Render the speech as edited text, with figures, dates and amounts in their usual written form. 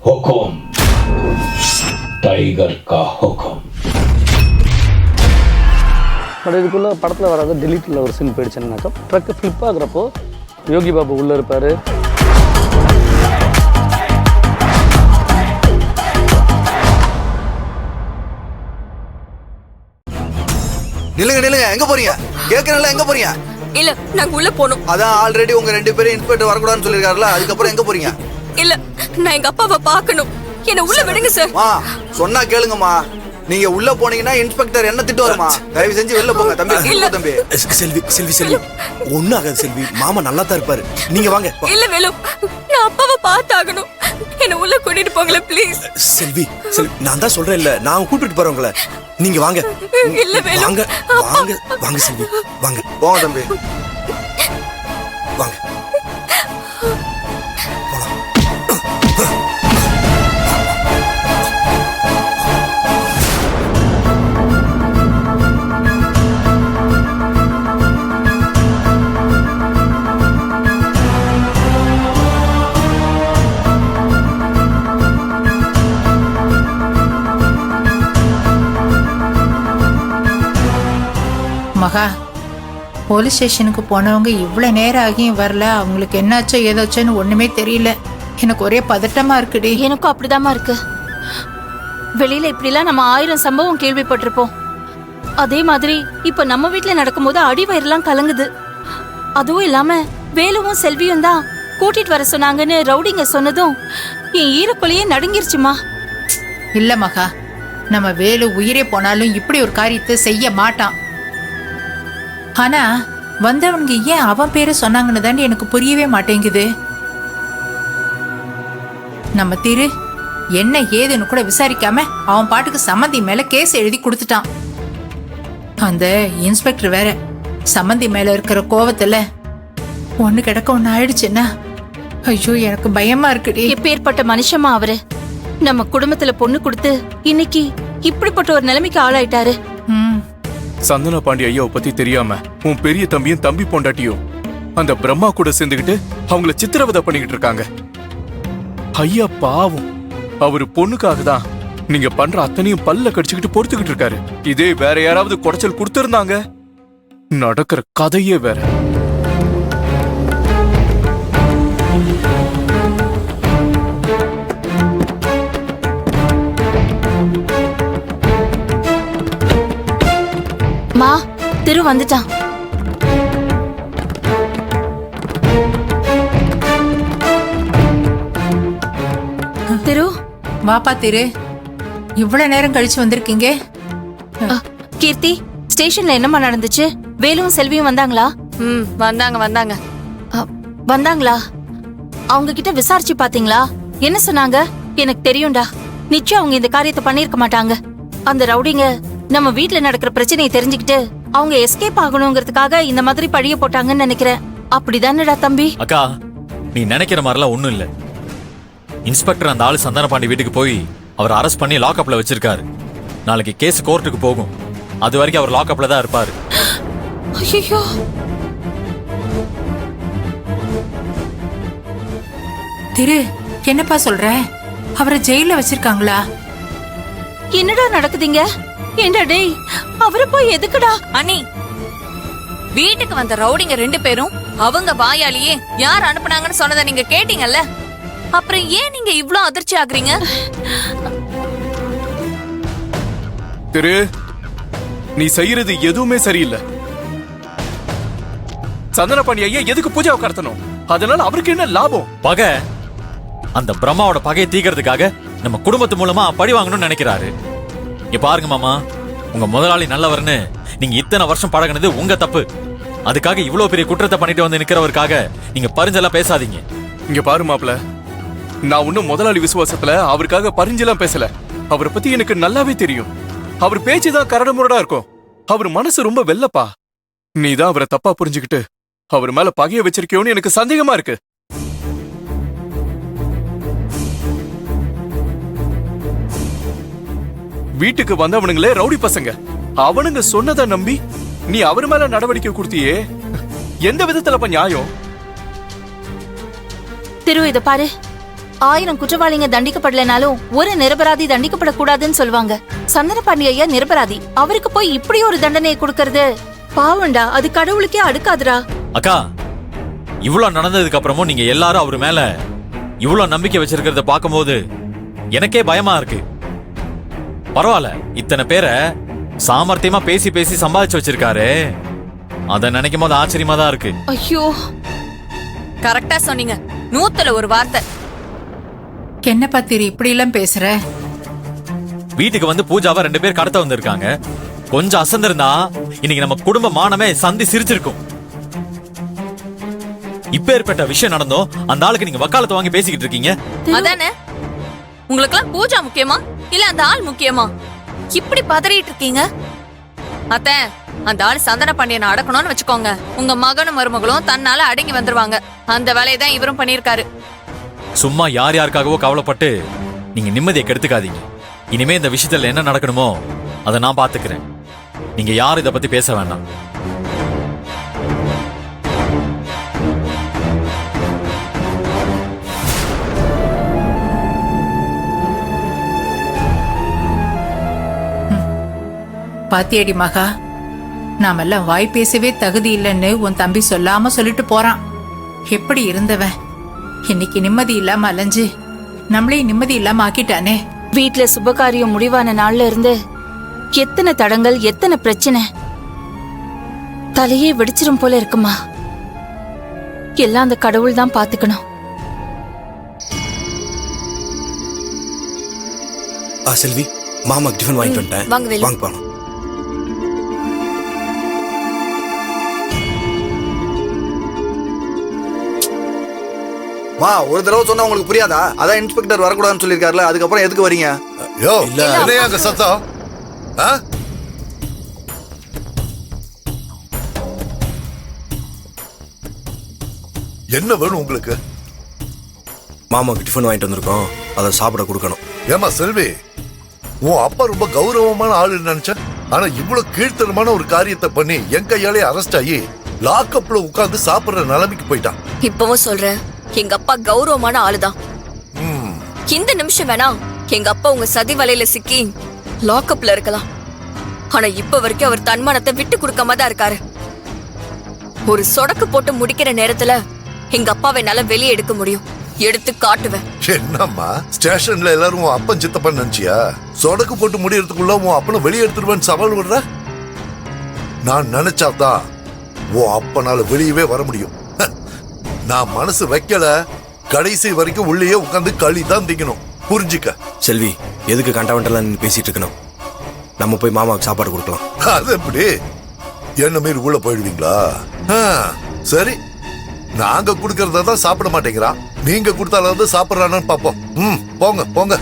हुकुम tiger का हुकुम. But இதுக்குள்ளே படத்தில் வராது டெலிட்டில் ஒரு scene போயிடுச்சுன்னாக்கா truck flip ஆகுறப்போ Yogi Babu உள்ளே இருப்பார். நில்லுங்க நில்லுங்க, எங்க போறீங்க? கேட்கறல எங்க போறீங்க? இல்ல நாங்க உள்ள போறோம். அதான் ஆல்ரெடி உங்க 2 பேரும் இன்ஸ்பெக்டர் வரக்கூடாதுன்னு சொல்லிருக்காருல, அதுக்கப்புறம் எங்க போறீங்க? இல்ல நான் எங்க அப்பாவை பார்க்கணும். என்ன உள்ள விடுங்க சார். சொன்னா கேளுங்கம்மா. நீங்க உள்ள போனீங்கன்னா இன்ஸ்பெக்டர் என்ன திட்டு வருமா? தயவு செஞ்சு வெளில போங்க தம்பி. தம்பி செல்வி செல்வி செல்வி ஒண்ணும் ஆகாது செல்வி, மாமா நல்லா தான் இருப்பாரு, நீங்க வாங்க. இல்ல வேலு, நான் அப்பாவை பார்த்தாகணும். என்ன உள்ள கூட்டிட்டு போங்களே ப்ளீஸ். செல்வி செல்வி நான் தான் சொல்றேன் இல்ல, நான் கூட்டிட்டு போறேன் உங்களை. நீங்க வாங்க. இல்ல வேலு, வாங்க வாங்க வாங்க செல்வி வாங்க. போங்க தம்பி வாங்க. மகா, போலீஸ் ஸ்டேஷனுக்கு போனவங்க இவ்வளோ நேரம் ஆகியும் வரல. அவங்களுக்கு என்னாச்சோ ஏதாச்சோன்னு ஒன்றுமே தெரியல. எனக்கு ஒரே பதட்டமா இருக்குடி. எனக்கும் அப்படிதாம்மா இருக்கு. வெளியில இப்படிலாம் நம்ம 1000 சம்பவம் கேள்விப்பட்டிருப்போம். அதே மாதிரி இப்ப நம்ம வீட்டுல நடக்கும்போது அடிவயிறெல்லாம் கலங்குது. அதுவும் இல்லாம வேலுவும் செல்வியும் தான் கூட்டிட்டு வர சொன்னாங்கன்னு ரவுடிங்க சொன்னதும் என் ஈரக்குலையே நடுங்கிருச்சுமா. இல்ல மகா, நம்ம வேலு உயிரே போனாலும் இப்படி ஒரு காரியத்தை செய்ய மாட்டான். ஆனா வந்தவனுங்க ஏன் அவன் பேரை சொன்னாங்கன்னு தாண்டி எனக்கு புரியவே மாட்டேங்குது. நம்ம திரு என்ன ஏதுன்னு கூட விசாரிக்காம அவன் பாட்டுக்கு சம்மந்தி மேல கேஸ் எழுதி கொடுத்துட்டான். அந்த இன்ஸ்பெக்டர் வேற சம்மந்தி மேல இருக்கிற கோவத்துல ஒண்ணு கிடக்க ஒண்ணு ஆயிடுச்சுன்னா ஐயோ எனக்கு பயமா இருக்குடி. எப்பேற்பட்ட மனுஷமா அவரு. நம்ம குடும்பத்துல பொண்ணு கொடுத்து இன்னைக்கு இப்படிப்பட்ட ஒரு நிலைமைக்கு ஆளாயிட்டாரு. சந்தன பாண்டி ஐயாவை பத்தி தெரியாம உன் பெரிய தம்பியும் தம்பி பொண்டாட்டியும் அந்த பிரம்மா கூட சேர்ந்துகிட்டு அவங்கள சித்திரவதை பண்ணிக்கிட்டு இருக்காங்க. ஐயா பாவம், அவரு பொண்ணுக்காக தான் நீங்க பண்ற அத்தனையும் பல்ல கடிச்சுக்கிட்டு பொறுத்துக்கிட்டு இருக்காரு. இதே வேற யாராவது குடைச்சல் கொடுத்திருந்தாங்க நடக்கிற கதையே வேற. மா, திரு வந்துட்டான். திரு, வாப்பா திரு, இவ்வளவு நேரம் கழிச்சு வந்திருக்கீங்க. கீர்த்தி, ஸ்டேஷன்ல என்னமா நடந்துச்சு? வேலுவும் செல்வியும் வந்தாங்களா? வந்தாங்க. வந்தாங்களா? அவங்க கிட்ட விசாரிச்சு பாத்தீங்களா? என்ன சொன்னாங்க? எனக்கு தெரியும்டா, நிச்சயம் அவங்க இந்த காரியத்தை பண்ணிருக்க மாட்டாங்க. அந்த ரவுடிங்க நம்ம வீட்டுல நடக்கிற பிரச்சனையை தெரிஞ்சுக்கிட்டு அவங்க எஸ்கேப் ஆகணுங்கிறதுக்காக இந்த மாதிரி பழிய போட்டாங்கன்னு நினைக்கிறேன். அப்படிதானடா தம்பி? அக்கா, நீ நினைக்கிற மாதிரிலாம் ஒண்ணும் இல்ல. இன்ஸ்பெக்டர் அந்த ஆளு சந்தன பாண்டி வீட்டுக்கு போய் அவர் அரெஸ்ட் பண்ணி லாக்அப்ல வச்சிருக்காரு. நாளைக்கு கேஸ் கோர்ட்டுக்கு போகும். அது வரைக்கும் அவர் லாக்அப்ல தான் இருப்பாரு. ஐயோ, திரு என்னப்பா சொல்ற? அவரை ஜெயில வச்சிருக்காங்களா? என்னடா நடக்குதுங்க? ஏண்டா டேய், அவரை போய் எதுக்குடா? அண்ணி, வீட்டுக்கு வந்த ரவுடிங்க 2 பேரும் அவங்க வாயாலேயே யார் அனுப்புனாங்கன்னு சொன்னதை நீங்க கேட்டீங்கல்ல, அப்புறம் ஏன் நீங்க இவ்ளோ அதிர்ச்சி ஆகுறீங்க? திரு, நீ செய்யறது எதுவுமே சரியில்லை. சந்தன பாண்டி ஐயா எதுக்கு பூஜை உட்கார்த்தணும்? அதனால அவருக்கு என்ன லாபம்? பகை, அந்த பிரம்மாவோட பகையை தீக்கிறதுக்காக நம்ம குடும்பத்து மூலமா பழி வாங்கணும்னு நினைக்கிறாரு. இங்க பாருங்க மாமா, உங்க முதலாளி நல்லவர்னு நீங்க இத்தனை வருஷம் பழகினது உங்க தப்பு. அதுக்காக இவ்வளவு பெரிய குற்றத்தை பண்ணிட்டு வந்து நிக்கிறவருக்காக நீங்க பரிஞ்செல்லாம் பேசாதீங்க. இங்க பாரு மாப்ள, நான் இன்னும் முதலாளி விசுவாசத்துல அவருக்காக பரிஞ்செல்லாம் பேசல. அவரை பத்தி எனக்கு நல்லாவே தெரியும். அவர் பேச்சுதான் கரடு முரடா இருக்கும். அவர் மனசு ரொம்ப வெள்ளப்பா. நீதான் அவரை தப்பா புரிஞ்சுக்கிட்டு அவர் மேல பகைய வச்சிருக்கியோன்னு எனக்கு சந்தேகமா இருக்கு. வீட்டுக்கு வந்தவனுங்களே ரவுடி பசங்க. அவனுங்க சொன்னதை நம்பி நீ அவர் மேல நடவடிக்கை கொடுத்தியே, எந்த விதத்துல நியாயம்? திரு, இத பாரு, 1000 குற்றவாளிங்க தண்டிக்கப்படலைனாலும் ஒரு நிரபராதி தண்டிக்கப்படக்கூடாதுன்னு சொல்லுவாங்க. சந்தன பாண்டி ஐயா நிரபராதி, அவருக்கு போய் இப்படி ஒரு தண்டனையை கொடுக்கறது பாவண்டா. அது கடவுளுக்கே அடுக்காதுடா. அக்கா, இவ்வளவு நடந்ததுக்கு அப்புறமும் நீங்க எல்லாரும் அவர் மேல இவ்வளவு நம்பிக்கை வச்சிருக்கிறத பார்க்கும்போது எனக்கே பயமா இருக்கு. பரவாயில்ல, இத்தனை பேரை சாமர்த்தியமா பேசி பேசி சம்பாதிச்சு வச்சிருக்காரு. அத நினைக்கும் போது ஆச்சரியமா தான் இருக்கு. ஐயோ, கரெக்டா சொன்னீங்க. 100ல ஒரு வார்த்தை. என்ன பத்திரி இப்படி எல்லாம் பேசுற? வீட்டுக்கு வந்து பூஜாவா 2 பேர் கடத்த வந்திருக்காங்க. கொஞ்சம் அசந்திருந்தா இன்னைக்கு நம்ம குடும்ப மானமே சந்தி சிரிச்சிருக்கும். இப்பேற்பட்ட விஷயம் நடந்தோம் அந்த ஆளுக்கு நீங்க வக்காலத்து வாங்கி பேசிக்கிட்டு இருக்கீங்க. அதானே, உங்களுக்கெல்லாம் பூஜா முக்கியமா இல்ல அந்த ஆள் முக்கியமா? இப்படி பதறிட்டு இருக்கீங்க. அத்த, அந்த ஆள் சந்தன பாண்டியனை அடக்கணும்னு வச்சுக்கோங்க, உங்க மகனும் மருமகளும் தன்னால அடங்கி வந்துருவாங்க. அந்த வேலையை தான் இவரும் பண்ணிருக்காரு. சும்மா யார் யாருக்காகவோ கவலைப்பட்டு நீங்க நிம்மதியை கெடுத்துக்காதீங்க. இனிமே இந்த விஷயத்துல என்ன நடக்கணுமோ அதை நான் பாத்துக்கிறேன். நீங்க யாரும் இதை பத்தி பேச வேண்டாம். பாத்தியடி மகா, நாமெல்லாம் வாய் பேசவே தகுதி இல்லைன்னு உன் தம்பி சொல்லாம சொல்லிட்டு போறான். எப்படி இருந்தவன் இன்னைக்கு நிம்மதி இல்லாம அலைஞ்சு நம்மளையும் நிம்மதி இல்லாம ஆக்கிட்டானே. வீட்ல சுபகாரியம் முடிவான நாள்ல இருந்து எத்தனை தடங்கள், எத்தனை பிரச்சனை. தலையே வெடிச்சிரும் போல இருக்குமா. எல்லாம் அந்த கடவுள் தான் பாத்துக்கணும். செல்வி, மாமாக்கு டிஃபன் வாங்கிட்டு வந்துட்டேன். வாங்க வேலு. வாங்க போலாம். மா, ஒரு தடவை சொன்னா உங்களுக்கு புரியாதா? அதான் இன்ஸ்பெக்டர் வரக்கூடாதுன்னு சொல்லியிருக்காருல, அதுக்கப்புறம் எதுக்கு வரீங்க? யோ, என்னையா அங்க சத்தம்? ஆ? என்ன வேணும் உங்களுக்கு? மாமாக்கு டிஃபன் வாங்கிட்டு வந்திருக்கோம், அதை சாப்பிட கொடுக்கணும். ஏமா செல்வி, உன் அப்பா ரொம்ப கௌரவமான ஆளு நினைச்சேன். ஆனா இவ்வளவு கீழ்த்தனமான ஒரு காரியத்தை பண்ணி என் கையாலே அரெஸ்ட் ஆகி லாக்அப்ல உட்கார்ந்து சாப்பிடுற நிலைமைக்கு போயிட்டான். இப்பவும் சொல்றேன், எங்க அப்பா கௌரவமான ஆளுதான். இந்த நிமிஷம் வேணா எங்க அப்பா உங்க சதி வலையில சிக்கி லாக்அப்ல இருக்கலாம். ஆனா இப்ப வரைக்கும் அவர் தன்மானத்தை விட்டு கொடுக்காம தான் இருக்காரு. ஒரு சொடக்கு போட்டு முடிக்கிற நேரத்துல எங்க அப்பாவை என்னால வெளியே எடுக்க முடியும். எடுத்து காட்டுவேன். என்னம்மா, ஸ்டேஷன்ல எல்லாரும் உன் அப்பன் சித்தப்பன் நினைச்சியா? சொடக்கு போட்டு முடியறதுக்குள்ள உன் அப்பனை வெளியே எடுத்துருவேன்னு சவால் விடுற? நான் நினைச்சாதான் உன் அப்பனால வெளியவே வர முடியும். நான் மனசு வைக்கல, கடைசி வரைக்கும் உள்ளேயே உட்காந்து களி தான் திங்கணும். புரிஞ்சுக்க. செல்வி, எதுக்கு கண்டவன்ட்டெல்லாம் நின்று பேசிட்டு இருக்கணும்? நம்ம போய் மாமாவுக்கு சாப்பாடு கொடுக்கலாம். அது எப்படி? என்ன மீறி உள்ள போயிடுவீங்களா? சரி, நாங்க குடுக்கறதான் சாப்பிட மாட்டேங்கிறான். நீங்க கொடுத்தாலும் சாப்பிடறானு பாப்போம். போங்க போங்க.